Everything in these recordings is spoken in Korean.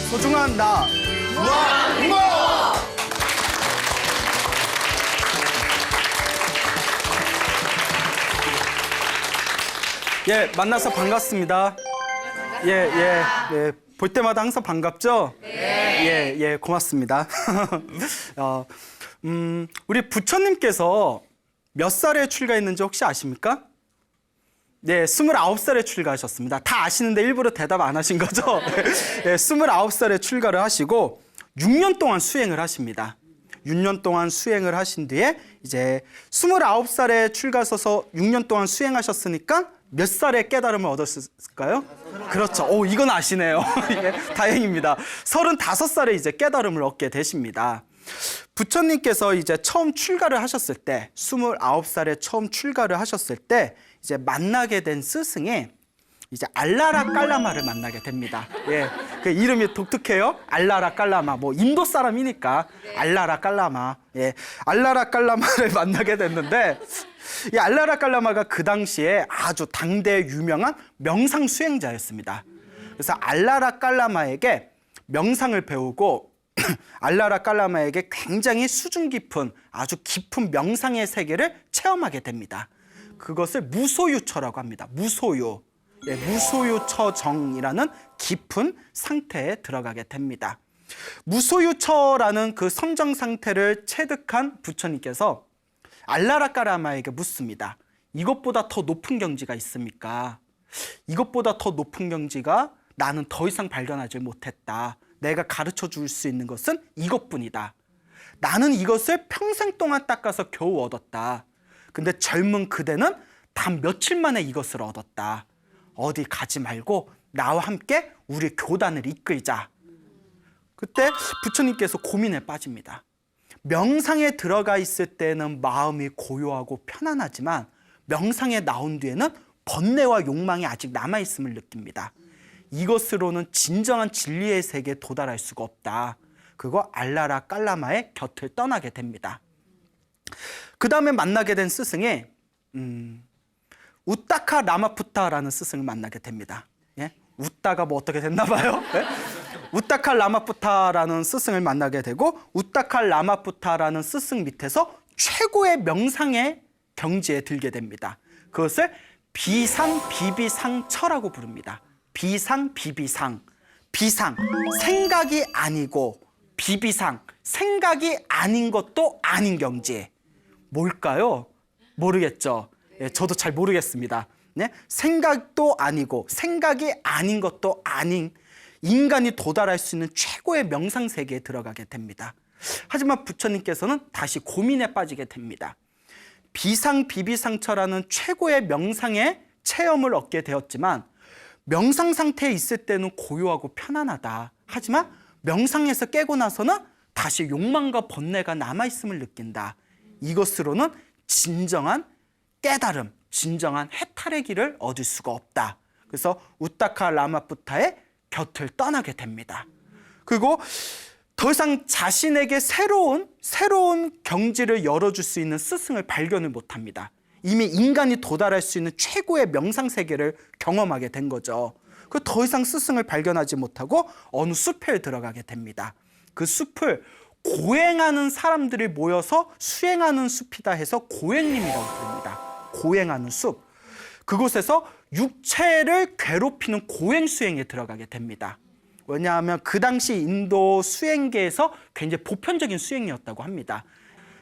소중한 나. 예, 만나서 반갑습니다. 예. 볼 때마다 항상 반갑죠? 예, 고맙습니다. 우리 부처님께서 몇 살에 출가했는지 혹시 아십니까? 네, 29살에 출가하셨습니다. 다 아시는데 일부러 대답 안 하신 거죠? 네, 29살에 출가를 하시고 6년 동안 수행을 하십니다. 6년 동안 수행을 하신 뒤에 이제 29살에 출가하셔서 6년 동안 수행하셨으니까 몇 살에 깨달음을 얻었을까요? 그렇죠. 이건 아시네요. 예, 다행입니다. 35살에 이제 깨달음을 얻게 되십니다. 부처님께서 이제 처음 출가를 하셨을 때, 29살에 처음 출가를 하셨을 때 이제 만나게 된 스승이 이제 알라라 깔라마를 만나게 됩니다. 예, 그 이름이 독특해요. 알라라 깔라마. 뭐 인도 사람이니까 알라라 깔라마. 예, 알라라 깔라마를 만나게 됐는데 이 알라라 깔라마가 그 당시에 아주 당대 유명한 명상 수행자였습니다. 그래서 알라라 깔라마에게 명상을 배우고 알라라 깔라마에게 굉장히 수준 깊은 아주 깊은 명상의 세계를 체험하게 됩니다. 그것을 무소유처라고 합니다. 무소유. 예, 무소유처정이라는 깊은 상태에 들어가게 됩니다. 무소유처라는 그 선정 상태를 체득한 부처님께서 알라라 깔라마에게 묻습니다. 이것보다 더 높은 경지가 있습니까? 이것보다 더 높은 경지가 나는 더 이상 발견하지 못했다. 내가 가르쳐 줄 수 있는 것은 이것뿐이다. 나는 이것을 평생 동안 닦아서 겨우 얻었다. 근데 젊은 그대는 단 며칠 만에 이것을 얻었다. 어디 가지 말고 나와 함께 우리 교단을 이끌자. 그때 부처님께서 고민에 빠집니다. 명상에 들어가 있을 때는 마음이 고요하고 편안하지만 명상에 나온 뒤에는 번뇌와 욕망이 아직 남아있음을 느낍니다. 이것으로는 진정한 진리의 세계에 도달할 수가 없다. 그거 알라라 깔라마의 곁을 떠나게 됩니다. 그 다음에 만나게 된 스승이 우타카 라마푸타라는 스승을 만나게 됩니다. 예? 웃다가 뭐 어떻게 됐나 봐요. 예? 우타카 라마푸타라는 스승을 만나게 되고 우타카 라마푸타라는 스승 밑에서 최고의 명상의 경지에 들게 됩니다. 그것을 비상비비상처라고 부릅니다. 비상비비상. 비상, 생각이 아니고 비비상, 생각이 아닌 것도 아닌 경지. 뭘까요? 모르겠죠. 예, 저도 잘 모르겠습니다. 네? 생각도 아니고 생각이 아닌 것도 아닌 인간이 도달할 수 있는 최고의 명상 세계에 들어가게 됩니다. 하지만 부처님께서는 다시 고민에 빠지게 됩니다. 비상비비상처라는 최고의 명상의 체험을 얻게 되었지만 명상 상태에 있을 때는 고요하고 편안하다. 하지만 명상에서 깨고 나서는 다시 욕망과 번뇌가 남아있음을 느낀다. 이것으로는 진정한 깨달음, 진정한 해탈의 길을 얻을 수가 없다. 그래서 우타카 라마푸타의 곁을 떠나게 됩니다. 그리고 더 이상 자신에게 새로운 경지를 열어줄 수 있는 스승을 발견을 못합니다. 이미 인간이 도달할 수 있는 최고의 명상 세계를 경험하게 된 거죠. 그 더 이상 스승을 발견하지 못하고 어느 숲에 들어가게 됩니다. 그 숲을 고행하는 사람들이 모여서 수행하는 숲이다 해서 고행림이라고 부릅니다. 고행하는 숲. 그곳에서 육체를 괴롭히는 고행 수행에 들어가게 됩니다. 왜냐하면 그 당시 인도 수행계에서 굉장히 보편적인 수행이었다고 합니다.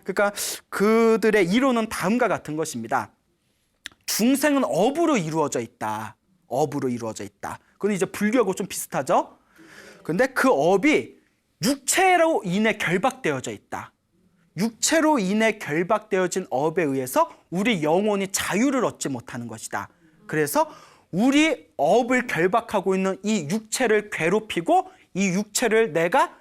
그러니까 그들의 이론은 다음과 같은 것입니다. 중생은 업으로 이루어져 있다. 업으로 이루어져 있다. 그건 이제 불교하고 좀 비슷하죠? 근데 그 업이 육체로 인해 결박되어져 있다. 육체로 인해 결박되어진 업에 의해서 우리 영혼이 자유를 얻지 못하는 것이다. 그래서 우리 업을 결박하고 있는 이 육체를 괴롭히고 이 육체를 내가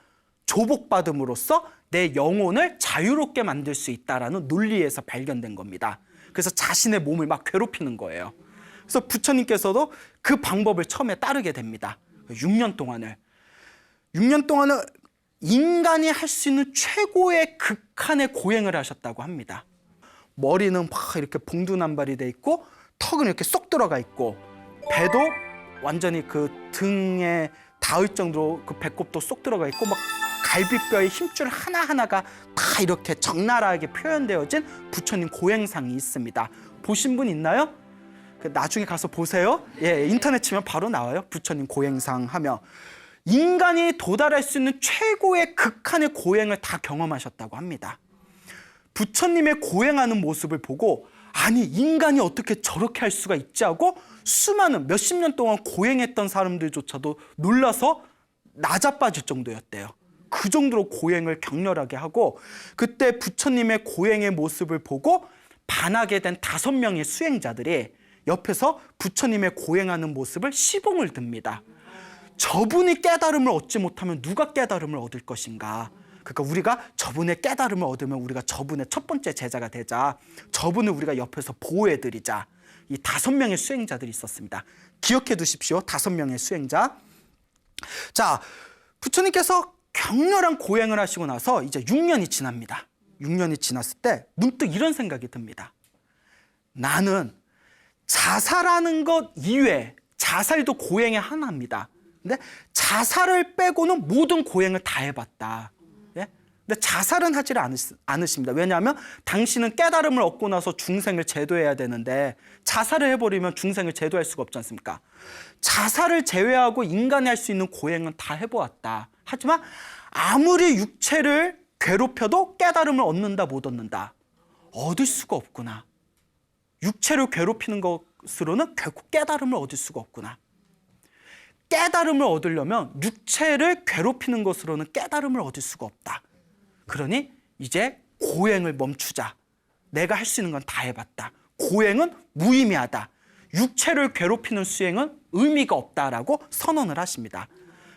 조복받음으로써 내 영혼을 자유롭게 만들 수 있다라는 논리에서 발견된 겁니다. 그래서 자신의 몸을 막 괴롭히는 거예요. 그래서 부처님께서도 그 방법을 처음에 따르게 됩니다. 6년 동안을 인간이 할 수 있는 최고의 극한의 고행을 하셨다고 합니다. 머리는 막 이렇게 봉두난발이 돼 있고 턱은 이렇게 쏙 들어가 있고 배도 완전히 그 등에 닿을 정도로 그 배꼽도 쏙 들어가 있고 막 갈비뼈의 힘줄 하나하나가 다 이렇게 적나라하게 표현되어진 부처님 고행상이 있습니다. 보신 분 있나요? 나중에 가서 보세요. 예, 인터넷 치면 바로 나와요. 부처님 고행상 하며 인간이 도달할 수 있는 최고의 극한의 고행을 다 경험하셨다고 합니다. 부처님의 고행하는 모습을 보고 아니 인간이 어떻게 저렇게 할 수가 있지 하고 수많은 몇십 년 동안 고행했던 사람들조차도 놀라서 나자빠질 정도였대요. 그 정도로 고행을 격렬하게 하고 그때 부처님의 고행의 모습을 보고 반하게 된 5명의 수행자들이 옆에서 부처님의 고행하는 모습을 시봉을 듭니다. 저분이 깨달음을 얻지 못하면 누가 깨달음을 얻을 것인가? 그러니까 우리가 저분의 깨달음을 얻으면 우리가 저분의 첫 번째 제자가 되자. 저분을 우리가 옆에서 보호해드리자. 이 5명의 수행자들이 있었습니다. 기억해 두십시오. 5명의 수행자. 자, 부처님께서 격렬한 고행을 하시고 나서 이제 6년이 지납니다. 6년이 지났을 때 문득 이런 생각이 듭니다. 나는 자살하는 것 이외에 자살도 고행의 하나입니다. 근데 자살을 빼고는 모든 고행을 다 해봤다. 예? 근데 자살은 하지 않으십니다. 왜냐하면 당신은 깨달음을 얻고 나서 중생을 제도해야 되는데 자살을 해버리면 중생을 제도할 수가 없지 않습니까? 자살을 제외하고 인간이 할 수 있는 고행은 다 해보았다. 하지만 아무리 육체를 괴롭혀도 깨달음을 얻는다 못 얻는다. 얻을 수가 없구나. 육체를 괴롭히는 것으로는 결국 깨달음을 얻을 수가 없구나. 깨달음을 얻으려면 육체를 괴롭히는 것으로는 깨달음을 얻을 수가 없다. 그러니 이제 고행을 멈추자. 내가 할 수 있는 건 다 해봤다. 고행은 무의미하다. 육체를 괴롭히는 수행은 의미가 없다라고 선언을 하십니다.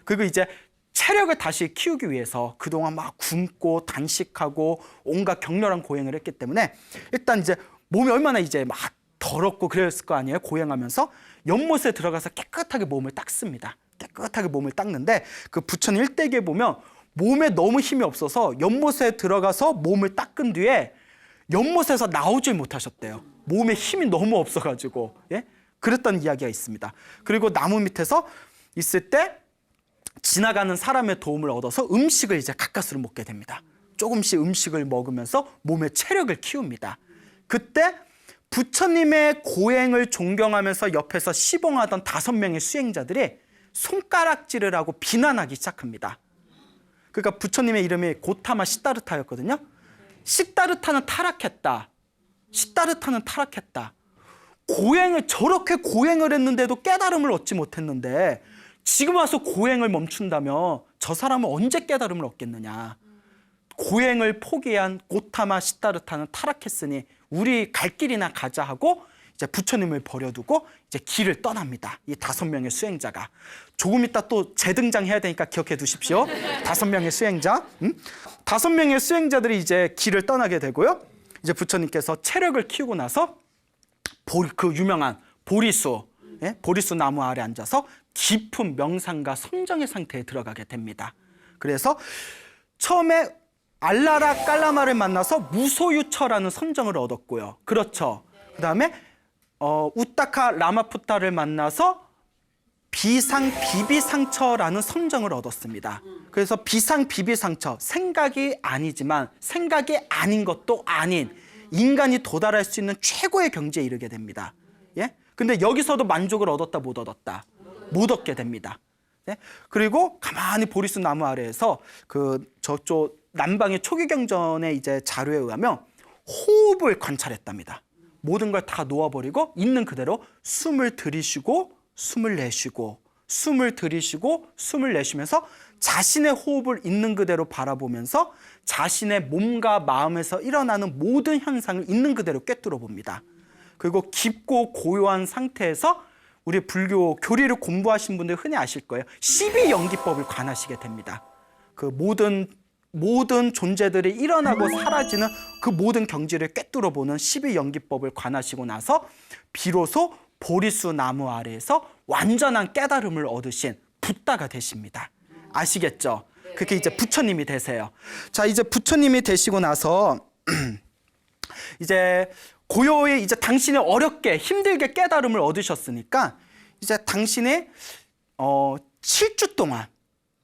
그리고 이제 체력을 다시 키우기 위해서 그동안 막 굶고 단식하고 온갖 격렬한 고행을 했기 때문에 일단 이제 몸이 얼마나 이제 막 더럽고 그랬을 거 아니에요. 고행하면서 연못에 들어가서 깨끗하게 몸을 닦습니다. 깨끗하게 몸을 닦는데 그 부처님 일대기에 보면 몸에 너무 힘이 없어서 연못에 들어가서 몸을 닦은 뒤에 연못에서 나오질 못하셨대요. 몸에 힘이 너무 없어가지고. 예? 그랬던 이야기가 있습니다. 그리고 나무 밑에서 있을 때 지나가는 사람의 도움을 얻어서 음식을 이제 가까스로 먹게 됩니다. 조금씩 음식을 먹으면서 몸의 체력을 키웁니다. 그때 부처님의 고행을 존경하면서 옆에서 시봉하던 5명의 수행자들이 손가락질을 하고 비난하기 시작합니다. 그러니까 부처님의 이름이 고타마 시다르타였거든요. 시다르타는 타락했다. 시다르타는 타락했다. 저렇게 고행을 했는데도 깨달음을 얻지 못했는데 지금 와서 고행을 멈춘다면 저 사람은 언제 깨달음을 얻겠느냐. 고행을 포기한 고타마 시다르타는 타락했으니 우리 갈 길이나 가자 하고 이제 부처님을 버려두고 이제 길을 떠납니다. 이 5명의 수행자가. 조금 이따 또 재등장해야 되니까 기억해 두십시오. 5명의 수행자. 5명의 수행자들이 이제 길을 떠나게 되고요. 이제 부처님께서 체력을 키우고 나서 그 유명한 보리수, 예? 보리수 나무 아래 앉아서 깊은 명상과 성정의 상태에 들어가게 됩니다. 그래서 처음에 알라라 깔라마를 만나서 무소유처라는 선정을 얻었고요. 그렇죠. 그 다음에 우타카 라마푸타를 만나서 비상비비상처라는 선정을 얻었습니다. 그래서 비상비비상처, 생각이 아니지만 생각이 아닌 것도 아닌 인간이 도달할 수 있는 최고의 경지에 이르게 됩니다. 예? 근데 여기서도 만족을 얻었다 못 얻었다? 못 얻게 됩니다. 예? 그리고 가만히 보리수 나무 아래에서 저쪽 남방의 초기경전의 이제 자료에 의하면 호흡을 관찰했답니다. 모든 걸 다 놓아버리고 있는 그대로 숨을 들이쉬고 숨을 내쉬고 숨을 들이쉬고 숨을 내쉬면서 자신의 호흡을 있는 그대로 바라보면서 자신의 몸과 마음에서 일어나는 모든 현상을 있는 그대로 꿰뚫어 봅니다. 그리고 깊고 고요한 상태에서 우리 불교 교리를 공부하신 분들 흔히 아실 거예요. 12연기법을 관하시게 됩니다. 그 모든 존재들이 일어나고 사라지는 그 모든 경지를 꿰뚫어 보는 12연기법을 관하시고 나서 비로소 보리수 나무 아래에서 완전한 깨달음을 얻으신 붓다가 되십니다. 아시겠죠? 그게 이제 부처님이 되세요. 자, 이제 부처님이 되시고 나서 이제 고요히 이제 당신이 어렵게 힘들게 깨달음을 얻으셨으니까 이제 당신의 7주 동안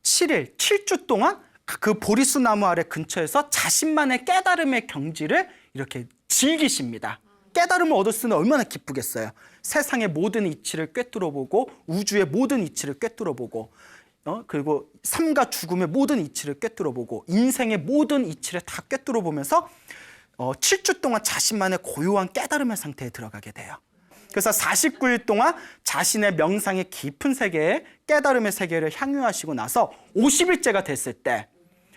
7일, 7주 동안 그 보리수 나무 아래 근처에서 자신만의 깨달음의 경지를 이렇게 즐기십니다. 깨달음을 얻었으니 얼마나 기쁘겠어요. 세상의 모든 이치를 꿰뚫어보고 우주의 모든 이치를 꿰뚫어보고 그리고 삶과 죽음의 모든 이치를 꿰뚫어보고 인생의 모든 이치를 다 꿰뚫어보면서 7주 동안 자신만의 고요한 깨달음의 상태에 들어가게 돼요. 그래서 49일 동안 자신의 명상의 깊은 세계에 깨달음의 세계를 향유하시고 나서 50일째가 됐을 때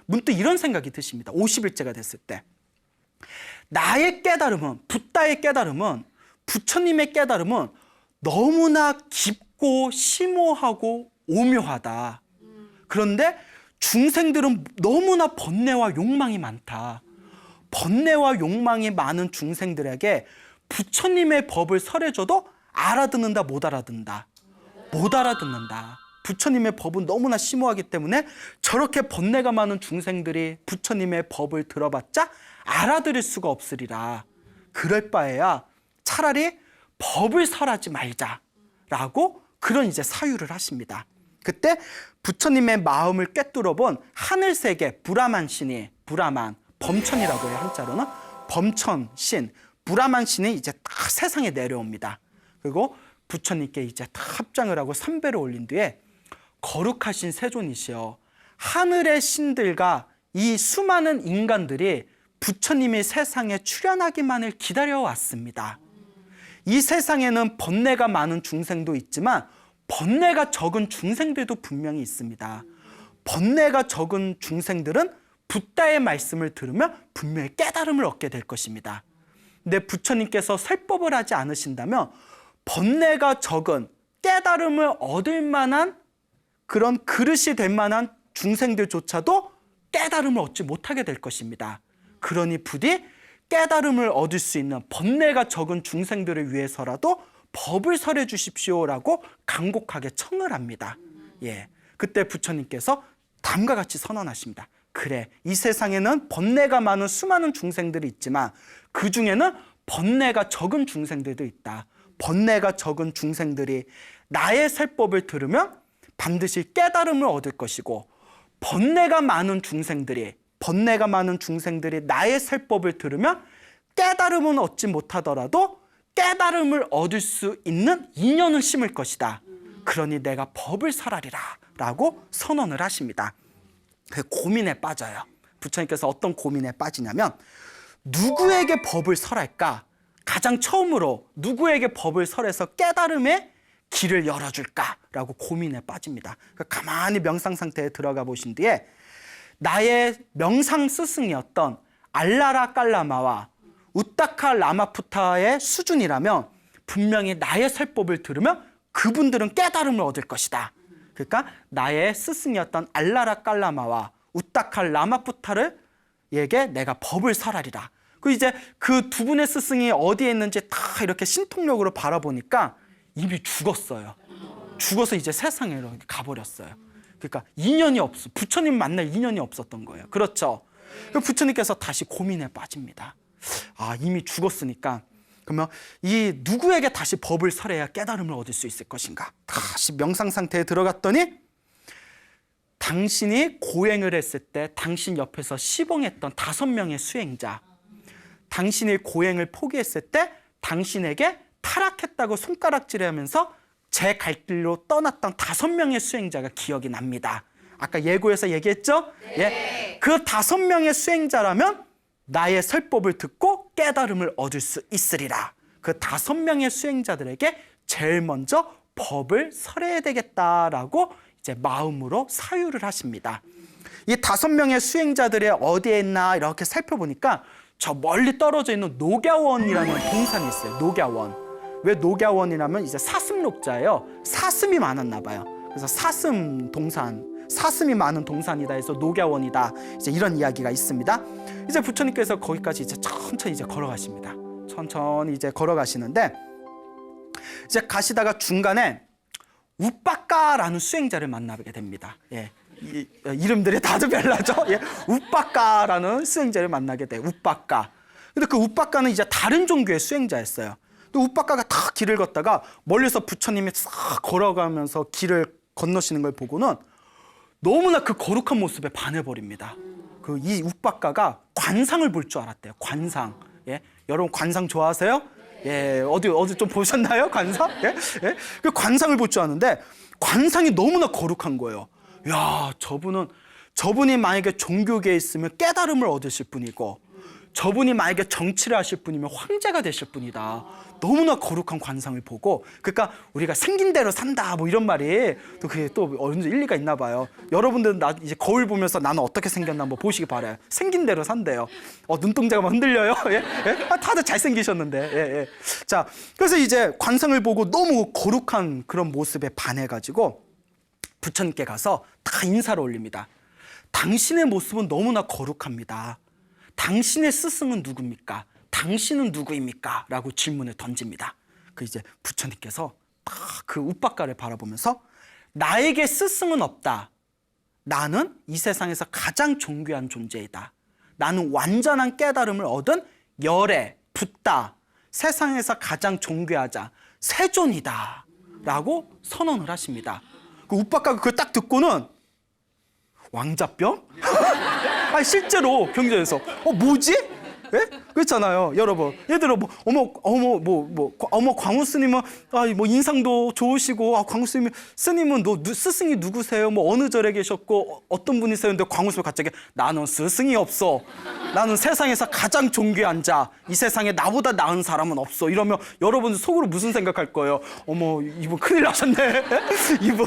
문득 이런 생각이 드십니다. 50일째가 됐을 때 나의 깨달음은, 붓다의 깨달음은, 부처님의 깨달음은 너무나 깊고 심오하고 오묘하다. 그런데 중생들은 너무나 번뇌와 욕망이 많다. 번뇌와 욕망이 많은 중생들에게 부처님의 법을 설해줘도 알아듣는다, 못 알아듣는다. 못 알아듣는다. 부처님의 법은 너무나 심오하기 때문에 저렇게 번뇌가 많은 중생들이 부처님의 법을 들어봤자 알아들을 수가 없으리라. 그럴 바에야 차라리 법을 설하지 말자라고 그런 이제 사유를 하십니다. 그때 부처님의 마음을 꿰뚫어본 하늘세계 브라만 신이, 브라만, 범천이라고 해요. 한자로는 범천 신, 브라만 신이 이제 딱 세상에 내려옵니다. 그리고 부처님께 이제 다 합장을 하고 삼배를 올린 뒤에 거룩하신 세존이시여, 하늘의 신들과 이 수많은 인간들이 부처님이 세상에 출현하기만을 기다려왔습니다. 이 세상에는 번뇌가 많은 중생도 있지만 번뇌가 적은 중생들도 분명히 있습니다. 번뇌가 적은 중생들은 붓다의 말씀을 들으면 분명히 깨달음을 얻게 될 것입니다. 근데 부처님께서 설법을 하지 않으신다면 번뇌가 적은 깨달음을 얻을 만한 그런 그릇이 될 만한 중생들조차도 깨달음을 얻지 못하게 될 것입니다. 그러니 부디 깨달음을 얻을 수 있는 번뇌가 적은 중생들을 위해서라도 법을 설해 주십시오라고 간곡하게 청을 합니다. 예, 그때 부처님께서 다음과 같이 선언하십니다. 그래, 이 세상에는 번뇌가 많은 수많은 중생들이 있지만 그 중에는 번뇌가 적은 중생들도 있다. 번뇌가 적은 중생들이 나의 설법을 들으면 반드시 깨달음을 얻을 것이고, 번뇌가 많은 중생들이 나의 설법을 들으면 깨달음은 얻지 못하더라도 깨달음을 얻을 수 있는 인연을 심을 것이다. 그러니 내가 법을 설하리라 라고 선언을 하십니다. 그 고민에 빠져요. 부처님께서 어떤 고민에 빠지냐면 누구에게 법을 설할까? 가장 처음으로 누구에게 법을 설해서 깨달음의 길을 열어줄까라고 고민에 빠집니다. 가만히 명상 상태에 들어가 보신 뒤에 나의 명상 스승이었던 알라라 깔라마와 우타카 라마푸타의 수준이라면 분명히 나의 설법을 들으면 그분들은 깨달음을 얻을 것이다. 그러니까 나의 스승이었던 알라라 깔라마와 우타카 라마푸타에게 내가 법을 설하리라. 그 이제 그 두 분의 스승이 어디에 있는지 다 이렇게 신통력으로 바라보니까 이미 죽었어요. 죽어서 이제 세상에 이렇게 가버렸어요. 그러니까 인연이 없어. 부처님 만날 인연이 없었던 거예요. 그렇죠? 부처님께서 다시 고민에 빠집니다. 아, 이미 죽었으니까 그러면 이 누구에게 다시 법을 설해야 깨달음을 얻을 수 있을 것인가? 다시 명상 상태에 들어갔더니 당신이 고행을 했을 때 당신 옆에서 시봉했던 5명의 수행자, 당신이 고행을 포기했을 때 당신에게 타락했다고 손가락질하면서 제 갈 길로 떠났던 5명의 수행자가 기억이 납니다. 아까 예고에서 얘기했죠? 네. 예. 그 5명의 수행자라면 나의 설법을 듣고 깨달음을 얻을 수 있으리라. 그 5명의 수행자들에게 제일 먼저 법을 설해야 되겠다라고 이제 마음으로 사유를 하십니다. 이 5명의 수행자들이 어디에 있나 이렇게 살펴보니까 저 멀리 떨어져 있는 녹야원이라는 동산이 있어요. 녹야원. 왜 녹야원이라면 이제 사슴록자예요. 사슴이 많았나 봐요. 그래서 사슴 동산, 사슴이 많은 동산이다 해서 녹야원이다. 이제 이런 이야기가 있습니다. 이제 부처님께서 거기까지 이제 천천히 이제 걸어가십니다. 천천히 이제 걸어가시는데 이제 가시다가 중간에 우빠까라는 수행자를 만나게 됩니다. 예. 이름들이 다들 별나죠? 예. 우빠까라는 수행자를 만나게 돼요. 우빠까. 근데 그 우빠까는 이제 다른 종교의 수행자였어요. 또 우빠까가 탁 길을 걷다가 멀리서 부처님이 싹 걸어가면서 길을 건너시는 걸 보고는 너무나 그 거룩한 모습에 반해버립니다. 그 이 욱박가가 관상을 볼 줄 알았대요. 관상. 예? 여러분 관상 좋아하세요? 예, 어디 좀 보셨나요? 관상? 예? 예? 그 관상을 볼 줄 아는데 관상이 너무나 거룩한 거예요. 야, 저분이 만약에 종교계에 있으면 깨달음을 얻으실 분이고, 저분이 만약에 정치를 하실 분이면 황제가 되실 분이다. 너무나 거룩한 관상을 보고, 그러니까 우리가 생긴 대로 산다 뭐 이런 말이 또 그게 또 어느 정도 일리가 있나 봐요. 여러분들은 이제 거울 보면서 나는 어떻게 생겼나 한번 보시기 바라요. 생긴 대로 산대요. 눈동자가 막 흔들려요. 예? 예? 다들 잘생기셨는데. 예, 예. 자, 그래서 이제 관상을 보고 너무 거룩한 그런 모습에 반해가지고 부처님께 가서 다 인사를 올립니다. 당신의 모습은 너무나 거룩합니다. 당신의 스승은 누굽니까? 당신은 누구입니까? 라고 질문을 던집니다. 그 이제 부처님께서 그 욱박가를 바라보면서 나에게 스승은 없다. 나는 이 세상에서 가장 존귀한 존재이다. 나는 완전한 깨달음을 얻은 열애, 붓다. 세상에서 가장 존귀하자 세존이다. 라고 선언을 하십니다. 그 욱박가가 그걸 딱 듣고는 왕자병? 아니 실제로 경전에서 뭐지? 예? 그렇잖아요, 여러분. 예를 들어 어머 광우 스님은 뭐 인상도 좋으시고 광우 스님은 스승이 누구세요? 뭐 어느 절에 계셨고 어떤 분이세요? 근데 광우 스님 갑자기 나는 스승이 없어. 나는 세상에서 가장 존귀한 자. 이 세상에 나보다 나은 사람은 없어. 이러면 여러분 속으로 무슨 생각할 거예요? 어머 이분 큰일 나셨네. 이분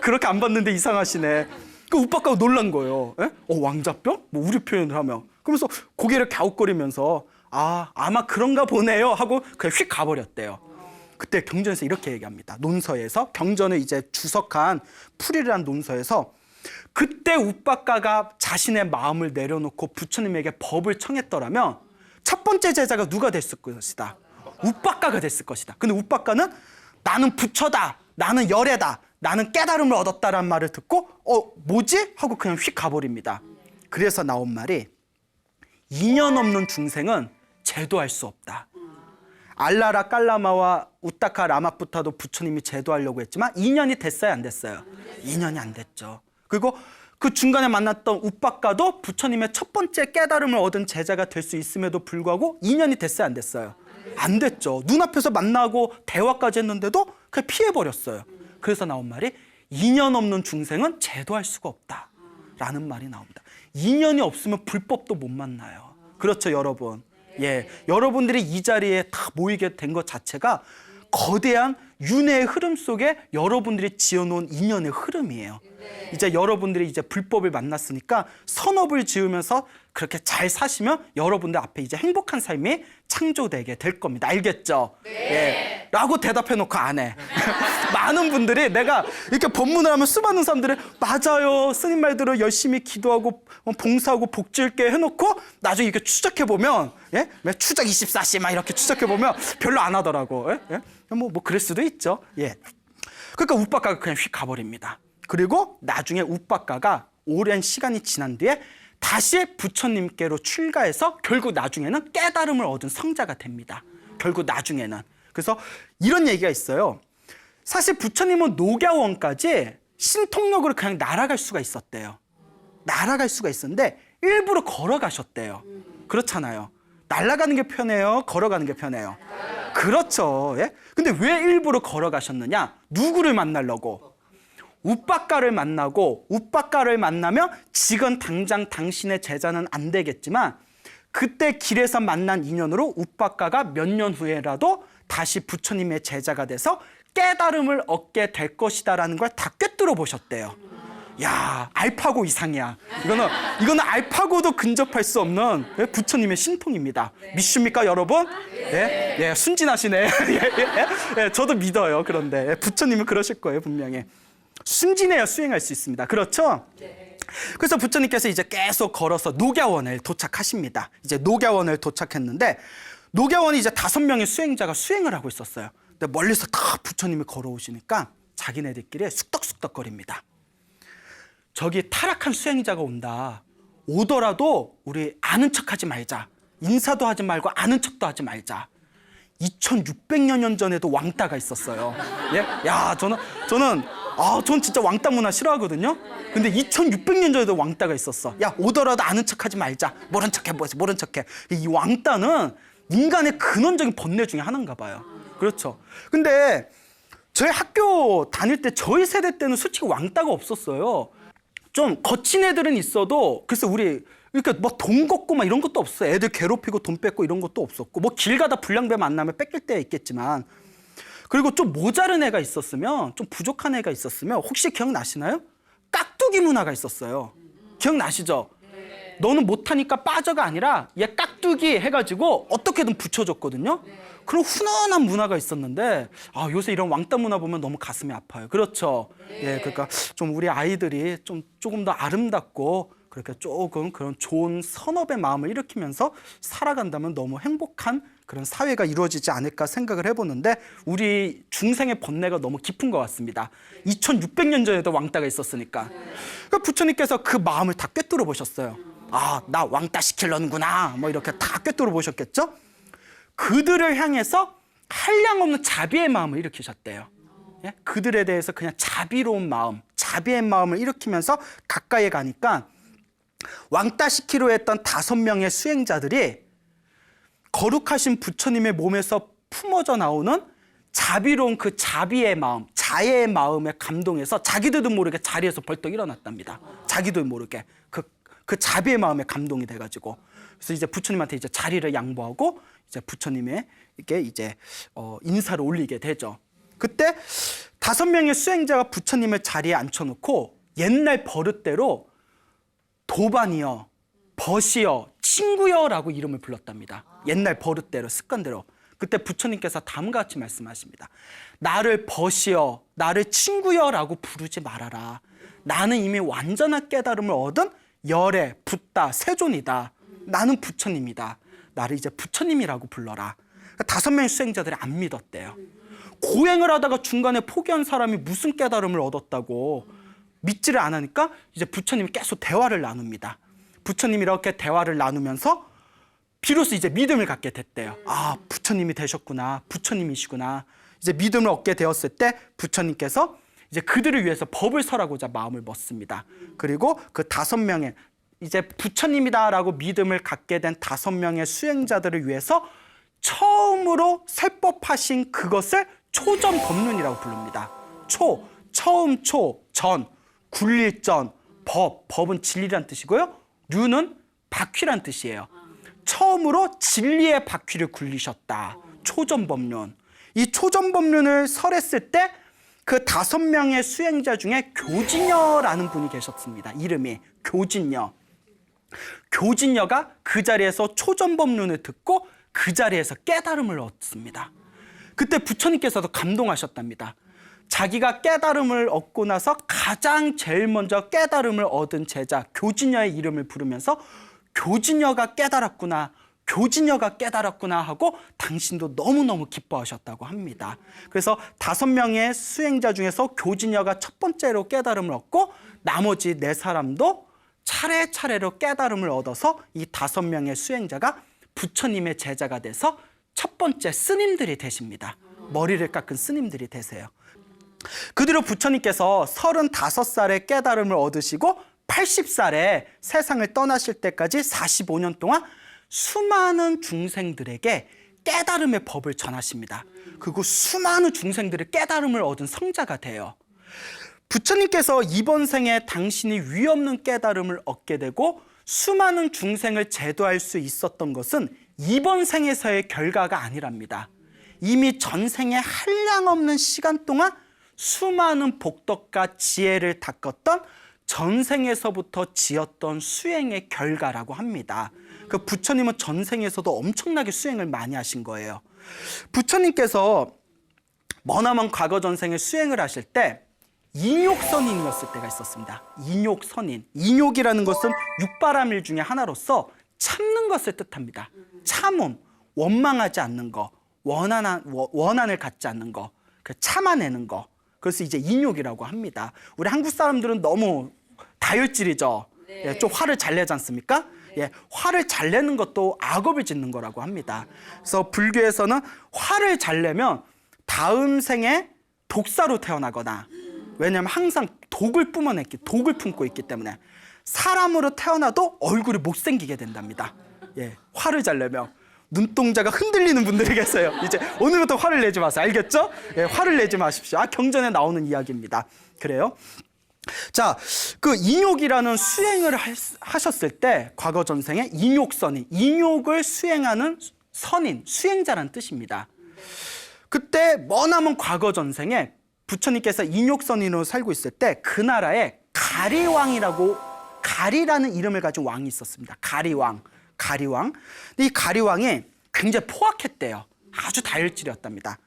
그렇게 안 봤는데 이상하시네. 그 욱박가가 놀란 거예요. 예? 왕자병? 뭐 우리 표현을 하면. 그러면서 고개를 갸웃거리면서 아마 그런가 보네요 하고 그냥 휙 가버렸대요. 그때 경전에서 이렇게 얘기합니다. 논서에서 경전을 이제 주석한 풀이를 논서에서 그때 욱박가가 자신의 마음을 내려놓고 부처님에게 법을 청했더라면 첫 번째 제자가 누가 됐을 것이다. 욱박가가 됐을 것이다. 근데 욱박가는 나는 부처다. 나는 열애다. 나는 깨달음을 얻었다라는 말을 듣고 뭐지? 하고 그냥 휙 가버립니다. 그래서 나온 말이 인연 없는 중생은 제도할 수 없다. 알라라 깔라마와 우타카 라마푸타도 부처님이 제도하려고 했지만 인연이 됐어요, 안 됐어요? 인연이 안 됐죠. 그리고 그 중간에 만났던 욱박가도 부처님의 첫 번째 깨달음을 얻은 제자가 될 수 있음에도 불구하고 인연이 됐어요, 안 됐어요? 안 됐죠. 눈앞에서 만나고 대화까지 했는데도 그냥 피해버렸어요. 그래서 나온 말이 인연 없는 중생은 제도할 수가 없다라는 말이 나옵니다. 인연이 없으면 불법도 못 만나요. 그렇죠, 여러분. 예, 여러분들이 이 자리에 다 모이게 된 것 자체가 거대한 윤회의 흐름 속에 여러분들이 지어놓은 인연의 흐름이에요. 이제 여러분들이 이제 불법을 만났으니까 선업을 지으면서 그렇게 잘 사시면 여러분들 앞에 이제 행복한 삶이 창조되게 될 겁니다. 알겠죠? 네. 예. 라고 대답해놓고 안 해. 많은 분들이 내가 이렇게 법문을 하면 수많은 사람들이 맞아요. 스님 말대로 열심히 기도하고 봉사하고 복지을게 해놓고 나중에 이렇게 추적해보면 예? 추적 24시 막 이렇게 추적해보면 별로 안 하더라고. 예? 뭐 그럴 수도 있죠. 예. 그러니까 욱박가가 그냥 휙 가버립니다. 그리고 나중에 욱박가가 오랜 시간이 지난 뒤에 다시 부처님께로 출가해서 결국 나중에는 깨달음을 얻은 성자가 됩니다. 결국 나중에는. 그래서 이런 얘기가 있어요. 사실 부처님은 녹야원까지 신통력으로 그냥 날아갈 수가 있었대요. 날아갈 수가 있었는데 일부러 걸어가셨대요. 그렇잖아요. 날아가는 게 편해요? 걸어가는 게 편해요? 그렇죠. 예? 근데 왜 일부러 걸어가셨느냐? 누구를 만나려고? 욱박가를 만나고 욱박가를 만나면 지금 당장 당신의 제자는 안 되겠지만 그때 길에서 만난 인연으로 욱박가가 몇 년 후에라도 다시 부처님의 제자가 돼서 깨달음을 얻게 될 것이다라는 걸 다 꿰뚫어 보셨대요. 야, 알파고 이상이야. 이거는 알파고도 근접할 수 없는 부처님의 신통입니다. 믿습니까, 여러분? 예, 예, 순진하시네. 예, 저도 믿어요. 그런데 부처님은 그러실 거예요, 분명히. 순진해야 수행할 수 있습니다. 그렇죠? 그래서 부처님께서 이제 계속 걸어서 녹야원을 도착하십니다. 이제 녹야원을 도착했는데 녹야원이 이제 5명의 수행자가 수행을 하고 있었어요. 근데 멀리서 다 부처님이 걸어오시니까 자기네들끼리 쑥덕쑥덕거립니다. 저기 타락한 수행자가 온다. 오더라도 우리 아는 척하지 말자. 인사도 하지 말고 아는 척도 하지 말자. 2600여 년 전에도 왕따가 있었어요. 예? 야, 저는 전 진짜 왕따 문화 싫어하거든요. 근데 2600년 전에도 왕따가 있었어. 야, 오더라도 아는 척하지 말자. 모른 척해, 모른 척해. 이 왕따는 인간의 근원적인 본능 중에 하나인가 봐요. 그렇죠. 근데 저희 학교 다닐 때 저희 세대 때는 솔직히 왕따가 없었어요. 좀 거친 애들은 있어도 글쎄 우리 그러니까 뭐 돈 걷고 막 이런 것도 없어요. 애들 괴롭히고 돈 뺏고 이런 것도 없었고 뭐 길 가다 불량배 만나면 뺏길 때 있겠지만 그리고 좀 모자른 애가 있었으면 좀 부족한 애가 있었으면 혹시 기억나시나요? 깍두기 문화가 있었어요. 기억나시죠? 너는 못하니까 빠져가 아니라 얘 깍두기 해가지고 어떻게든 붙여줬거든요. 그런 훈훈한 문화가 있었는데 요새 이런 왕따 문화 보면 너무 가슴이 아파요. 그렇죠? 예, 그러니까 좀 우리 아이들이 조금 더 아름답고 그렇게 조금 그런 좋은 선업의 마음을 일으키면서 살아간다면 너무 행복한 그런 사회가 이루어지지 않을까 생각을 해보는데 우리 중생의 번뇌가 너무 깊은 것 같습니다. 2600년 전에도 왕따가 있었으니까. 그러니까 부처님께서 그 마음을 다 꿰뚫어 보셨어요. 나 왕따 시키려는구나. 뭐 이렇게 다 꿰뚫어 보셨겠죠? 그들을 향해서 한량없는 자비의 마음을 일으키셨대요. 예? 그들에 대해서 그냥 자비로운 마음, 자비의 마음을 일으키면서 가까이 가니까 왕따 시키려 했던 5명의 수행자들이 거룩하신 부처님의 몸에서 품어져 나오는 자비로운 그 자비의 마음, 자애의 마음에 감동해서 자기들도 모르게 자리에서 벌떡 일어났답니다. 자기도 모르게 그 자비의 마음에 감동이 돼가지고 그래서 이제 부처님한테 이제 자리를 양보하고 이제 부처님에게 이제 인사를 올리게 되죠. 그때 5명의 수행자가 부처님을 자리에 앉혀놓고 옛날 버릇대로 도반이여, 벗이여, 친구여라고 이름을 불렀답니다. 옛날 버릇대로, 습관대로. 그때 부처님께서 다음과 같이 말씀하십니다. 나를 벗이여, 나를 친구여라고 부르지 말아라. 나는 이미 완전한 깨달음을 얻은 열애, 붓다, 세존이다. 나는 부처님이다. 나를 이제 부처님이라고 불러라. 5명의 수행자들이 안 믿었대요. 고행을 하다가 중간에 포기한 사람이 무슨 깨달음을 얻었다고 믿지를 않으니까 이제 부처님이 계속 대화를 나눕니다. 부처님이 이렇게 대화를 나누면서 비로소 이제 믿음을 갖게 됐대요. 부처님이 되셨구나. 부처님이시구나. 이제 믿음을 얻게 되었을 때 부처님께서 이제 그들을 위해서 법을 설하고자 마음을 먹습니다. 그리고 그 5명의 이제 부처님이다라고 믿음을 갖게 된 5명의 수행자들을 위해서 처음으로 설법하신 그것을 초전법륜이라고 부릅니다. 처음 전, 굴릴 전, 법은 진리란 뜻이고요. 륜은 바퀴란 뜻이에요. 처음으로 진리의 바퀴를 굴리셨다. 초전법륜. 이 초전법륜을 설했을 때 그 5명의 수행자 중에 교진여라는 분이 계셨습니다. 이름이 교진여. 교진여가 그 자리에서 초전법륜을 듣고 그 자리에서 깨달음을 얻습니다. 그때 부처님께서도 감동하셨답니다. 자기가 깨달음을 얻고 나서 가장 제일 먼저 깨달음을 얻은 제자 교진여의 이름을 부르면서 교진여가 깨달았구나, 교진여가 깨달았구나 하고 당신도 너무너무 기뻐하셨다고 합니다. 그래서 5명의 수행자 중에서 교진여가 첫 번째로 깨달음을 얻고 나머지 4사람도 차례차례로 깨달음을 얻어서 이 5명의 수행자가 부처님의 제자가 돼서 첫 번째 스님들이 되십니다. 머리를 깎은 스님들이 되세요. 그대로 부처님께서 35살에 깨달음을 얻으시고 80살에 세상을 떠나실 때까지 45년 동안 수많은 중생들에게 깨달음의 법을 전하십니다. 그리고 수많은 중생들의 깨달음을 얻은 성자가 돼요. 부처님께서 이번 생에 당신이 위없는 깨달음을 얻게 되고 수많은 중생을 제도할 수 있었던 것은 이번 생에서의 결과가 아니랍니다. 이미 전생에 한량없는 시간 동안 수많은 복덕과 지혜를 닦았던 전생에서부터 지었던 수행의 결과라고 합니다. 그 부처님은 전생에서도 엄청나게 수행을 많이 하신 거예요. 부처님께서 머나먼 과거 전생에 수행을 하실 때 인욕선인이었을 때가 있었습니다. 인욕선인. 인욕이라는 것은 육바라밀 중에 하나로서 참는 것을 뜻합니다. 참음, 원망하지 않는 거, 원한을 갖지 않는 거, 참아내는 거. 그래서 이제 인욕이라고 합니다. 우리 한국 사람들은 너무 다혈질이죠. 네. 예, 좀 화를 잘 내지 않습니까? 예, 화를 잘 내는 것도 악업을 짓는 거라고 합니다. 그래서 불교에서는 화를 잘 내면 다음 생에 독사로 태어나거나 왜냐하면 항상 독을 품고 있기 때문에 사람으로 태어나도 얼굴이 못생기게 된답니다. 예, 화를 잘 내면 눈동자가 흔들리는 분들이 계세요. 이제 오늘부터 화를 내지 마세요. 알겠죠? 예, 화를 내지 마십시오. 경전에 나오는 이야기입니다. 그래요? 자, 그 인욕이라는 수행을 하셨을 때 과거 전생에 인욕선인, 인욕을 수행하는 선인, 수행자란 뜻입니다. 그때 머나먼 과거 전생에 부처님께서 인욕선인으로 살고 있을 때 그 나라에 가리라는 이름을 가진 왕이 있었습니다. 가리왕. 근데 이 가리왕이 굉장히 포악했대요. 아주 다혈질이었답니다.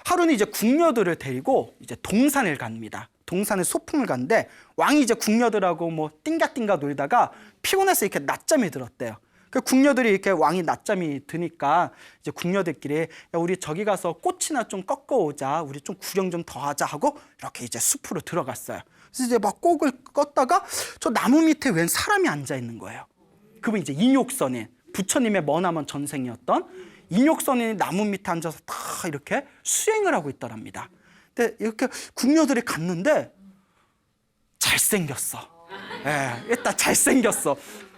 하루는 이제 궁녀들을 데리고 이제 동산을 갑니다. 동산에 소풍을 갔는데 왕이 이제 궁녀들하고 뭐 띵가띵가 놀다가 피곤해서 이렇게 낮잠이 들었대요. 그 궁녀들이 이렇게 왕이 낮잠이 드니까 이제 궁녀들끼리 야, 우리 저기 가서 꽃이나 좀 꺾어오자. 우리 좀 구경 좀 더 하자 하고 이렇게 이제 숲으로 들어갔어요. 그래서 이제 막 꼭을 껐다가 저 나무 밑에 웬 사람이 앉아 있는 거예요. 그분이 이제 인욕선인, 부처님의 머나먼 전생이었던 인욕선인이 나무 밑에 앉아서 다 이렇게 수행을 하고 있더랍니다. 근데 이렇게 궁녀들이 갔는데 잘생겼어. 예, 일단 잘생겼어.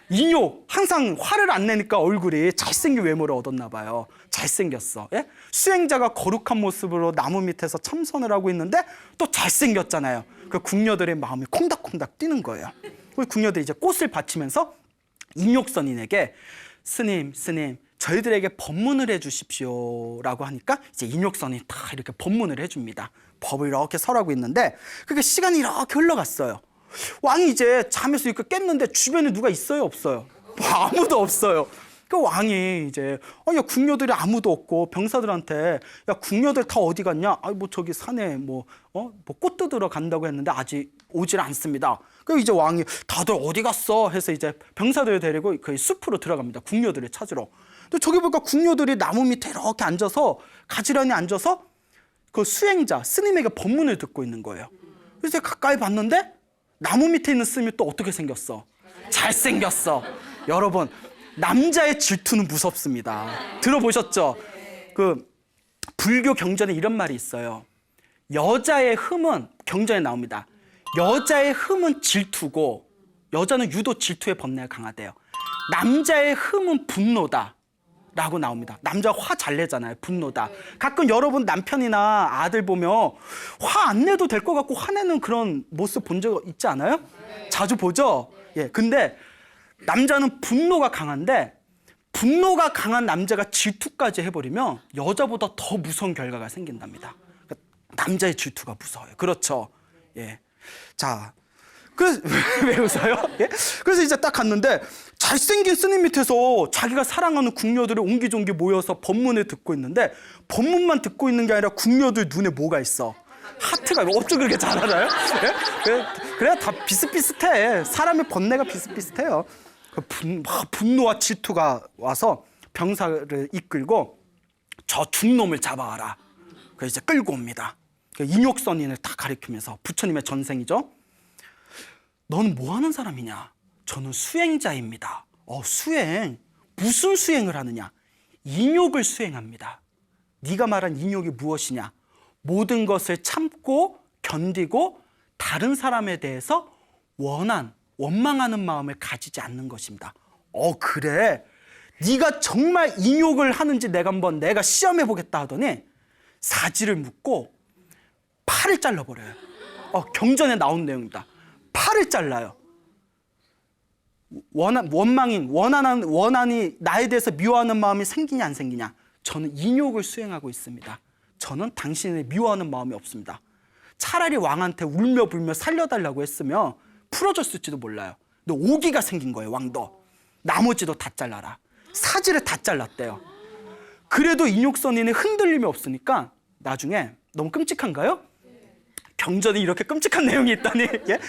인욕, 항상 화를 안 내니까 얼굴이 잘생긴 외모를 얻었나 봐요. 잘생겼어. 예? 수행자가 거룩한 모습으로 나무 밑에서 참선을 하고 있는데 또 잘생겼잖아요. 그 궁녀들의 마음이 콩닥콩닥 뛰는 거예요. 그 궁녀들이 이제 꽃을 바치면서 인욕선인에게 스님, 저희들에게 법문을 해주십시오라고 하니까 이제 인욕선인이 다 이렇게 법문을 해줍니다. 법을 이렇게 설하고 있는데 그게 시간이 이렇게 흘러갔어요. 왕이 이제 잠에서 이렇게 깼는데 주변에 누가 있어요, 없어요? 뭐 아무도 없어요. 그 왕이 이제 야 궁녀들이 아무도 없고 병사들한테 야 궁녀들 다 어디 갔냐? 뭐 저기 산에 뭐 꽃 뜯으러 간다고 했는데 아직 오질 않습니다. 그 이제 왕이 다들 어디 갔어? 해서 이제 병사들 데리고 그 숲으로 들어갑니다. 궁녀들을 찾으러. 근데 저기 보니까 궁녀들이 나무 밑에 이렇게 앉아서 가지런히 앉아서 그 수행자 스님에게 법문을 듣고 있는 거예요. 그래서 가까이 봤는데 나무 밑에 있는 스님이 또 어떻게 생겼어? 잘생겼어. 여러분, 남자의 질투는 무섭습니다. 들어보셨죠? 그 불교 경전에 이런 말이 있어요. 여자의 흠은 경전에 나옵니다. 여자의 흠은 질투고 여자는 유독 질투의 번뇌가 강하대요. 남자의 흠은 분노다 라고 나옵니다. 남자 화 잘 내잖아요. 분노다. 가끔 여러분 남편이나 아들 보면 화 안 내도 될 것 같고 화내는 그런 모습 본 적 있지 않아요? 자주 보죠? 예. 근데 남자는 분노가 강한데 분노가 강한 남자가 질투까지 해버리면 여자보다 더 무서운 결과가 생긴답니다. 그러니까 남자의 질투가 무서워요. 그렇죠? 예. 자, 그래서 왜 웃어요? 예? 그래서 이제 딱 갔는데 잘생긴 스님 밑에서 자기가 사랑하는 궁녀들이 옹기종기 모여서 법문을 듣고 있는데 법문만 듣고 있는 게 아니라 궁녀들 눈에 뭐가 있어? 하트가 어쩜 그렇게 잘 알아요? 예? 그래야 다 비슷비슷해. 사람의 번뇌가 비슷비슷해요. 분노와 질투가 와서 병사를 이끌고 저 중놈을 잡아와라. 그래서 이제 끌고 옵니다. 인욕선인을 다 가리키면서 부처님의 전생이죠. 너는 뭐 하는 사람이냐? 저는 수행자입니다. 수행? 무슨 수행을 하느냐? 인욕을 수행합니다. 네가 말한 인욕이 무엇이냐? 모든 것을 참고 견디고 다른 사람에 대해서 원망하는 마음을 가지지 않는 것입니다. 그래? 네가 정말 인욕을 하는지 내가 시험해 보겠다 하더니 사지를 묶고 팔을 잘라버려요. 경전에 나온 내용입니다. 팔을 잘라요. 원한이 나에 대해서 미워하는 마음이 생기냐 안 생기냐? 저는 인욕을 수행하고 있습니다. 저는 당신을 미워하는 마음이 없습니다. 차라리 왕한테 울며 불며 살려달라고 했으면 풀어줬을지도 몰라요. 근데 오기가 생긴 거예요. 왕도. 나머지도 다 잘라라. 사지를 다 잘랐대요. 그래도 인욕선인의 흔들림이 없으니까 나중에 너무 끔찍한가요? 경전에 이렇게 끔찍한 내용이 있다니. 예?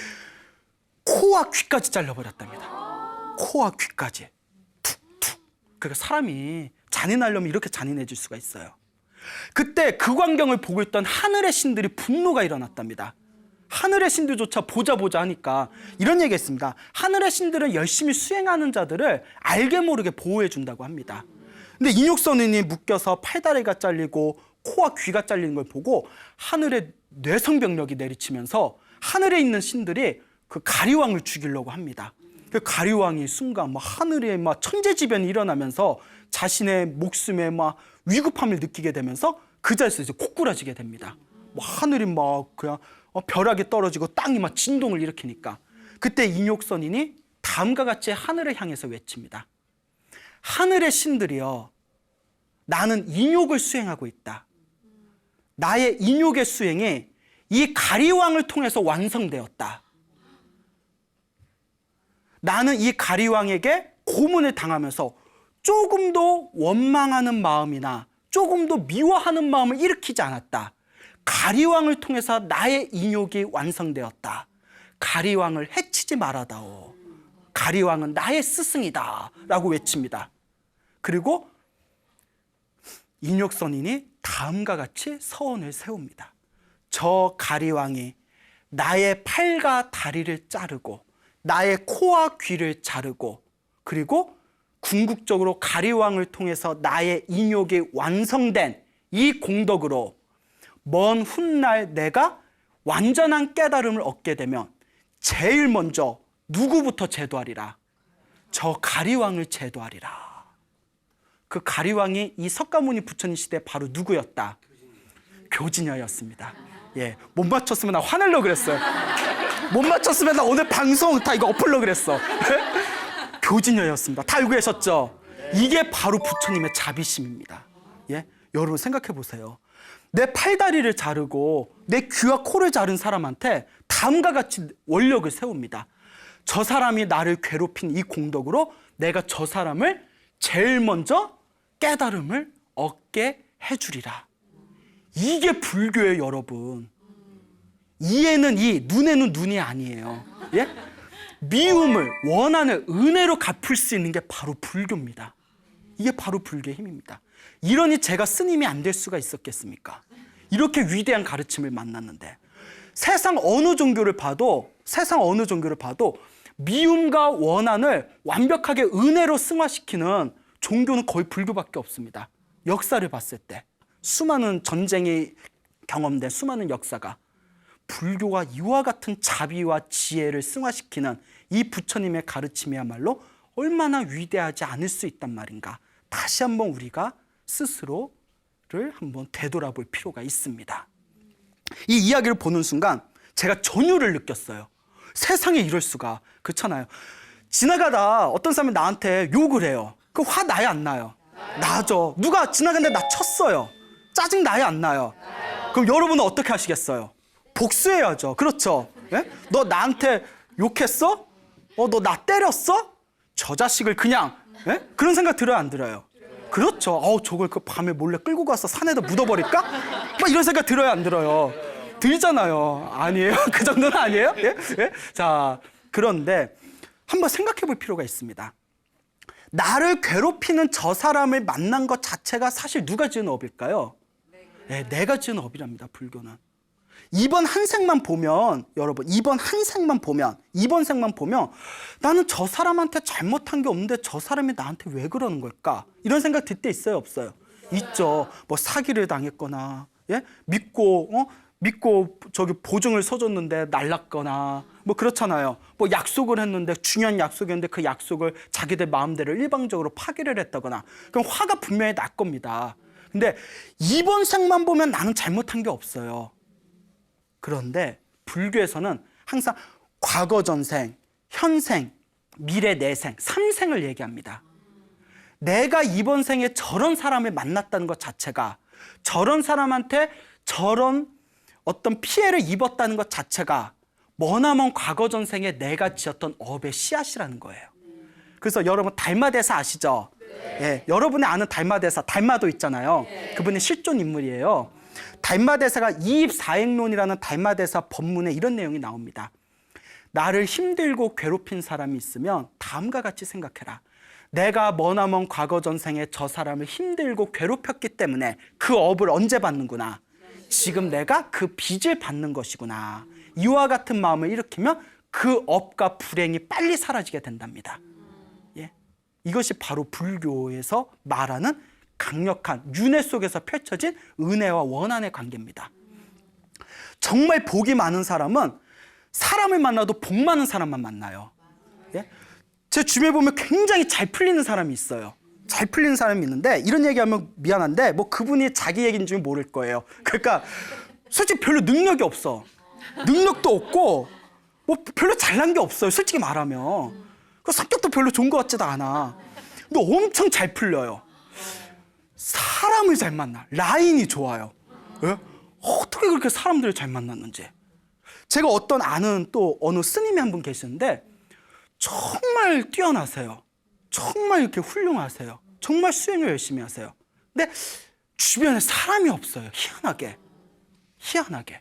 코와 귀까지 잘라버렸답니다. 코와 귀까지. 툭툭. 그러니까 사람이 잔인하려면 이렇게 잔인해질 수가 있어요. 그때 그 광경을 보고 있던 하늘의 신들이 분노가 일어났답니다. 하늘의 신들조차 보자 하니까 이런 얘기했습니다. 하늘의 신들은 열심히 수행하는 자들을 알게 모르게 보호해 준다고 합니다. 근데 인욕선인이 묶여서 팔다리가 잘리고 코와 귀가 잘리는 걸 보고 하늘의 뇌성병력이 내리치면서 하늘에 있는 신들이 그 가리왕을 죽이려고 합니다. 그 가리왕이 순간 막 하늘에 막 천재지변이 일어나면서 자신의 목숨에 막 위급함을 느끼게 되면서 그 자리에서 이제 고꾸라지게 됩니다. 뭐 하늘이 막 그냥 벼락이 떨어지고 땅이 막 진동을 일으키니까 그때 인욕선인이 다음과 같이 하늘을 향해서 외칩니다. 하늘의 신들이여, 나는 인욕을 수행하고 있다. 나의 인욕의 수행이 이 가리왕을 통해서 완성되었다. 나는 이 가리왕에게 고문을 당하면서 조금도 원망하는 마음이나 조금도 미워하는 마음을 일으키지 않았다. 가리왕을 통해서 나의 인욕이 완성되었다. 가리왕을 해치지 말아다오. 가리왕은 나의 스승이다 라고 외칩니다. 그리고 인욕선인이 다음과 같이 서원을 세웁니다. 저 가리왕이 나의 팔과 다리를 자르고 나의 코와 귀를 자르고 그리고 궁극적으로 가리왕을 통해서 나의 인욕이 완성된 이 공덕으로 먼 훗날 내가 완전한 깨달음을 얻게 되면 제일 먼저 누구부터 제도하리라? 저 가리왕을 제도하리라. 그 가리왕이 이 석가모니 부처님 시대 바로 누구였다? 교진여였습니다. 예, 못 맞췄으면 나 화내려고 그랬어요. 못 맞췄으면 나 오늘 방송 다 이거 엎으려고 그랬어. 교진여였습니다. 다 알고 계셨죠? 이게 바로 부처님의 자비심입니다. 예, 여러분 생각해 보세요. 내 팔다리를 자르고 내 귀와 코를 자른 사람한테 다음과 같이 원력을 세웁니다. 저 사람이 나를 괴롭힌 이 공덕으로 내가 저 사람을 제일 먼저 깨달음을 얻게 해주리라. 이게 불교예요, 여러분. 이에는 이, 눈에는 눈이 아니에요. 예? 미움을, 원한을 은혜로 갚을 수 있는 게 바로 불교입니다. 이게 바로 불교의 힘입니다. 이러니 제가 스님이 안 될 수가 있었겠습니까? 이렇게 위대한 가르침을 만났는데 세상 어느 종교를 봐도 미움과 원한을 완벽하게 은혜로 승화시키는 종교는 거의 불교밖에 없습니다. 역사를 봤을 때 수많은 전쟁이 경험된 수많은 역사가 불교가 이와 같은 자비와 지혜를 승화시키는 이 부처님의 가르침이야말로 얼마나 위대하지 않을 수 있단 말인가. 다시 한번 우리가 스스로를 한번 되돌아볼 필요가 있습니다. 이 이야기를 보는 순간 제가 전율을 느꼈어요. 세상에 이럴 수가. 그렇잖아요. 지나가다 어떤 사람이 나한테 욕을 해요. 그 화 나요, 안 나요? 나죠. 누가 지나가는데 나 쳤어요. 짜증 나요, 안 나요? 그럼 여러분은 어떻게 하시겠어요? 복수해야죠. 그렇죠? 예? 너 나한테 욕했어? 너 나 때렸어? 저 자식을 그냥, 예? 그런 생각 들어요, 안 들어요? 그렇죠. 저걸 그 밤에 몰래 끌고 가서 산에다 묻어버릴까? 막 이런 생각 들어요, 안 들어요? 들잖아요. 아니에요? 그 정도는 아니에요? 예? 예? 자, 그런데 한번 생각해 볼 필요가 있습니다. 나를 괴롭히는 저 사람을 만난 것 자체가 사실 누가 지은 업일까요? 네, 내가 지은 업이랍니다, 불교는. 이번 한 생만 보면, 여러분, 이번 생만 보면 나는 저 사람한테 잘못한 게 없는데 저 사람이 나한테 왜 그러는 걸까? 이런 생각 들 때 있어요, 없어요? 있죠. 뭐 사기를 당했거나, 예? 믿고 저기 보증을 서줬는데 날랐거나, 뭐 그렇잖아요. 뭐 약속을 했는데, 중요한 약속이었는데 그 약속을 자기들 마음대로 일방적으로 파기를 했다거나, 그럼 화가 분명히 날 겁니다. 근데 이번 생만 보면 나는 잘못한 게 없어요. 그런데 불교에서는 항상 과거 전생, 현생, 미래 내생, 3생을 얘기합니다. 내가 이번 생에 저런 사람을 만났다는 것 자체가, 저런 사람한테 저런 어떤 피해를 입었다는 것 자체가 머나먼 과거 전생에 내가 지었던 업의 씨앗이라는 거예요. 그래서 여러분 달마대사 아시죠? 예, 여러분이 아는 달마대사, 달마도 있잖아요. 그분이 실존 인물이에요. 달마대사가 이입사행론이라는 달마대사 법문에 이런 내용이 나옵니다. 나를 힘들고 괴롭힌 사람이 있으면 다음과 같이 생각해라. 내가 머나먼 과거 전생에 저 사람을 힘들고 괴롭혔기 때문에 그 업을 언제 받는구나. 지금 내가 그 빚을 받는 것이구나. 이와 같은 마음을 일으키면 그 업과 불행이 빨리 사라지게 된답니다. 예? 이것이 바로 불교에서 말하는 강력한 윤회 속에서 펼쳐진 은혜와 원한의 관계입니다. 정말 복이 많은 사람은 사람을 만나도 복 많은 사람만 만나요. 예? 제 주변에 보면 굉장히 잘 풀리는 사람이 있어요. 잘 풀리는 사람이 있는데 이런 얘기하면 미안한데 뭐 그분이 자기 얘기인 줄 모를 거예요. 그러니까 솔직히 별로 능력이 없어. 능력도 없고 뭐 별로 잘난 게 없어요. 솔직히 말하면. 그 성격도 별로 좋은 것 같지도 않아. 근데 엄청 잘 풀려요. 사람을 잘 만나. 라인이 좋아요. 예? 어떻게 그렇게 사람들을 잘 만났는지. 제가 어떤 아는 또 어느 스님이 한 분 계시는데 정말 뛰어나세요. 정말 이렇게 훌륭하세요. 정말 수행을 열심히 하세요. 근데 주변에 사람이 없어요. 희한하게. 희한하게.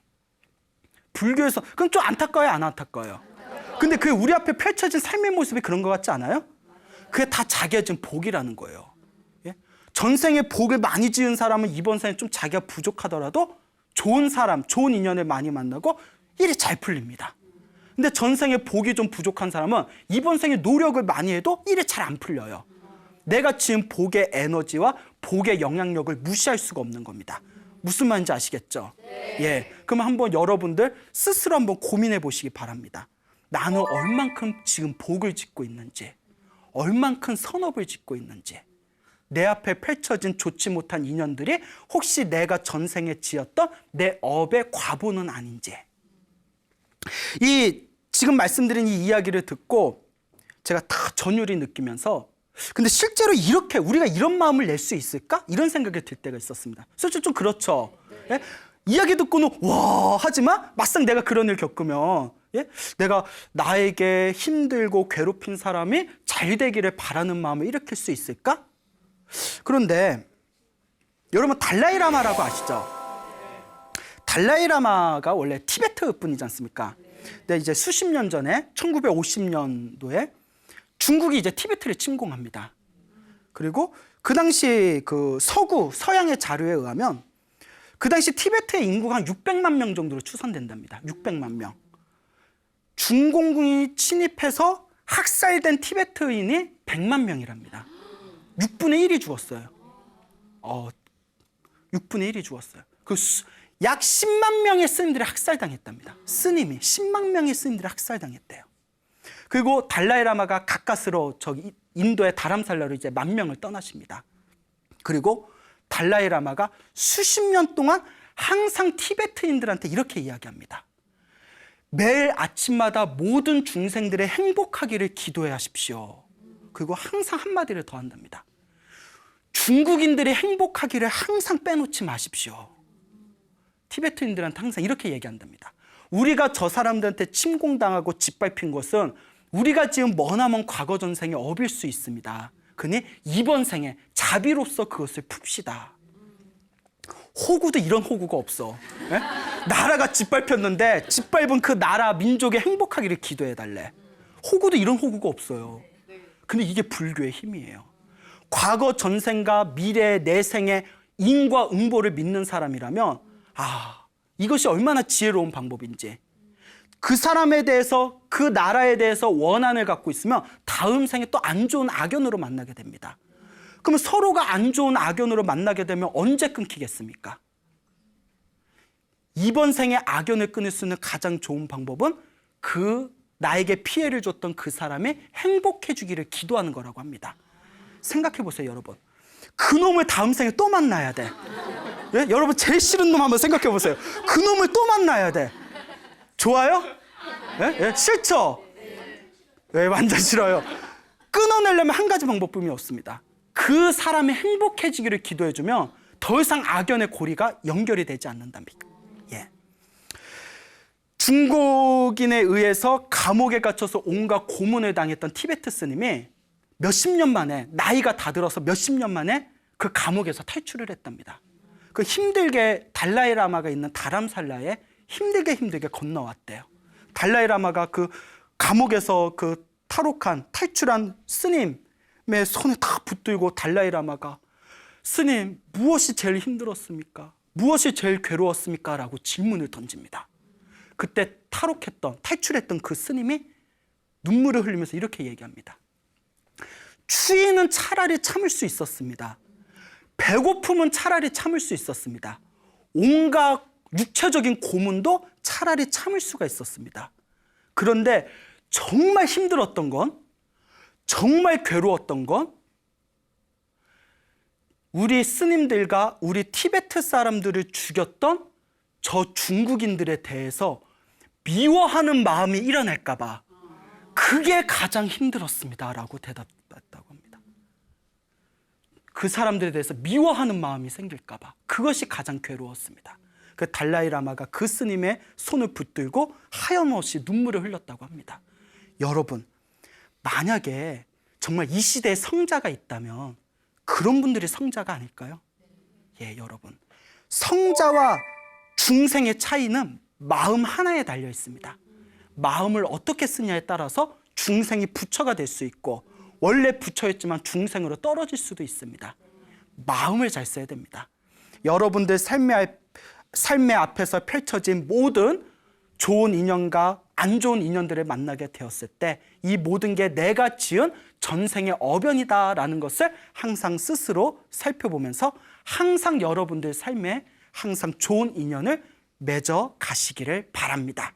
불교에서 그럼 좀 안타까워요? 안 안타까워요? 근데 그게 우리 앞에 펼쳐진 삶의 모습이 그런 것 같지 않아요? 그게 다 자기가 지은 복이라는 거예요. 예? 전생에 복을 많이 지은 사람은 이번 생에 좀 자기가 부족하더라도 좋은 사람, 좋은 인연을 많이 만나고 일이 잘 풀립니다. 근데 전생에 복이 좀 부족한 사람은 이번 생에 노력을 많이 해도 일이 잘 안 풀려요. 내가 지은 복의 에너지와 복의 영향력을 무시할 수가 없는 겁니다. 무슨 말인지 아시겠죠? 네. 예, 그럼 한번 여러분들 스스로 한번 고민해 보시기 바랍니다. 나는 얼만큼 지금 복을 짓고 있는지, 얼만큼 선업을 짓고 있는지, 내 앞에 펼쳐진 좋지 못한 인연들이 혹시 내가 전생에 지었던 내 업의 과보는 아닌지. 이 지금 말씀드린 이 이야기를 듣고 제가 다 전율이 느끼면서 근데 실제로 이렇게 우리가 이런 마음을 낼 수 있을까? 이런 생각이 들 때가 있었습니다. 솔직히 좀 그렇죠. 예? 이야기 듣고는 와 하지만 막상 내가 그런 일 겪으면 예? 내가 나에게 힘들고 괴롭힌 사람이 잘 되기를 바라는 마음을 일으킬 수 있을까? 그런데 여러분 달라이라마라고 아시죠? 달라이라마가 원래 티베트 분이지 않습니까? 근데 이제 수십 년 전에 1950년도에 중국이 이제 티베트를 침공합니다. 그리고 그 당시 그 서양의 자료에 의하면 그 당시 티베트의 인구가 한 600만 명 정도로 추산된답니다. 600만 명. 중공군이 침입해서 학살된 티베트인이 100만 명이랍니다. 6분의 1이 죽었어요. 6분의 1이 죽었어요. 약 10만 명의 스님들이 학살당했답니다. 스님이 10만 명의 스님들이 학살당했대요. 그리고 달라이라마가 가까스로 저기 인도의 다람살라로 이제 10,000명을 떠나십니다. 그리고 달라이라마가 수십 년 동안 항상 티베트인들한테 이렇게 이야기합니다. 매일 아침마다 모든 중생들의 행복하기를 기도해 하십시오. 그리고 항상 한마디를 더 한답니다. 중국인들이 행복하기를 항상 빼놓지 마십시오. 티베트인들한테 항상 이렇게 얘기한답니다. 우리가 저 사람들한테 침공당하고 짓밟힌 것은 우리가 지금 머나먼 과거 전생의 업일 수 있습니다. 그니 이번 생에 자비로서 그것을 풉시다. 호구도 이런 호구가 없어. 예? 나라가 짓밟혔는데 짓밟은 그 나라 민족의 행복하기를 기도해달래. 호구도 이런 호구가 없어요. 근데 이게 불교의 힘이에요. 과거 전생과 미래 내생의 인과 응보를 믿는 사람이라면 이것이 얼마나 지혜로운 방법인지, 그 사람에 대해서 그 나라에 대해서 원한을 갖고 있으면 다음 생에 또 안 좋은 악연으로 만나게 됩니다. 그러면 서로가 안 좋은 악연으로 만나게 되면 언제 끊기겠습니까? 이번 생에 악연을 끊을 수 있는 가장 좋은 방법은 그 나에게 피해를 줬던 그 사람이 행복해지기를 기도하는 거라고 합니다. 생각해 보세요, 여러분. 그 놈을 다음 생에 또 만나야 돼. 예? 여러분 제일 싫은 놈 한번 생각해 보세요. 그 놈을 또 만나야 돼. 좋아요? 예? 예? 싫죠? 예, 완전 싫어요. 끊어내려면 한 가지 방법뿐이 없습니다. 그 사람이 행복해지기를 기도해주면 더 이상 악연의 고리가 연결이 되지 않는답니다. 예. 중국인에 의해서 감옥에 갇혀서 온갖 고문을 당했던 티베트 스님이 몇십 년 만에, 나이가 다 들어서 몇십 년 만에 그 감옥에서 탈출을 했답니다. 그 힘들게 달라이라마가 있는 다람살라에 힘들게 건너왔대요. 달라이라마가 그 감옥에서 그 탈출한 스님의 손에 다 붙들고 달라이라마가 스님, 무엇이 제일 힘들었습니까? 무엇이 제일 괴로웠습니까? 라고 질문을 던집니다. 그때 탈출했던 그 스님이 눈물을 흘리면서 이렇게 얘기합니다. 추위는 차라리 참을 수 있었습니다. 배고픔은 차라리 참을 수 있었습니다. 온갖 육체적인 고문도 차라리 참을 수가 있었습니다. 그런데 정말 힘들었던 건, 정말 괴로웠던 건 우리 스님들과 우리 티베트 사람들을 죽였던 저 중국인들에 대해서 미워하는 마음이 일어날까 봐 그게 가장 힘들었습니다 라고 대답했다고 합니다. 그 사람들에 대해서 미워하는 마음이 생길까 봐 그것이 가장 괴로웠습니다. 그 달라이라마가 그 스님의 손을 붙들고 하염없이 눈물을 흘렸다고 합니다. 여러분, 만약에 정말 이 시대에 성자가 있다면 그런 분들이 성자가 아닐까요? 예, 여러분. 성자와 중생의 차이는 마음 하나에 달려 있습니다. 마음을 어떻게 쓰냐에 따라서 중생이 부처가 될 수 있고 원래 부처였지만 중생으로 떨어질 수도 있습니다. 마음을 잘 써야 됩니다. 여러분들 삶의 앞에서 펼쳐진 모든 좋은 인연과 안 좋은 인연들을 만나게 되었을 때 이 모든 게 내가 지은 전생의 어변이다라는 것을 항상 스스로 살펴보면서 항상 여러분들 삶에 항상 좋은 인연을 맺어 가시기를 바랍니다.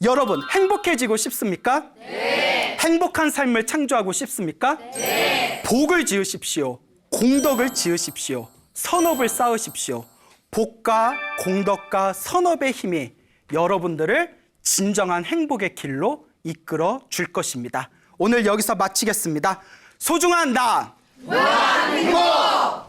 여러분, 행복해지고 싶습니까? 네. 행복한 삶을 창조하고 싶습니까? 네. 복을 지으십시오. 공덕을 지으십시오. 선업을 쌓으십시오. 복과 공덕과 선업의 힘이 여러분들을 진정한 행복의 길로 이끌어 줄 것입니다. 오늘 여기서 마치겠습니다. 소중한 나! 무한행복!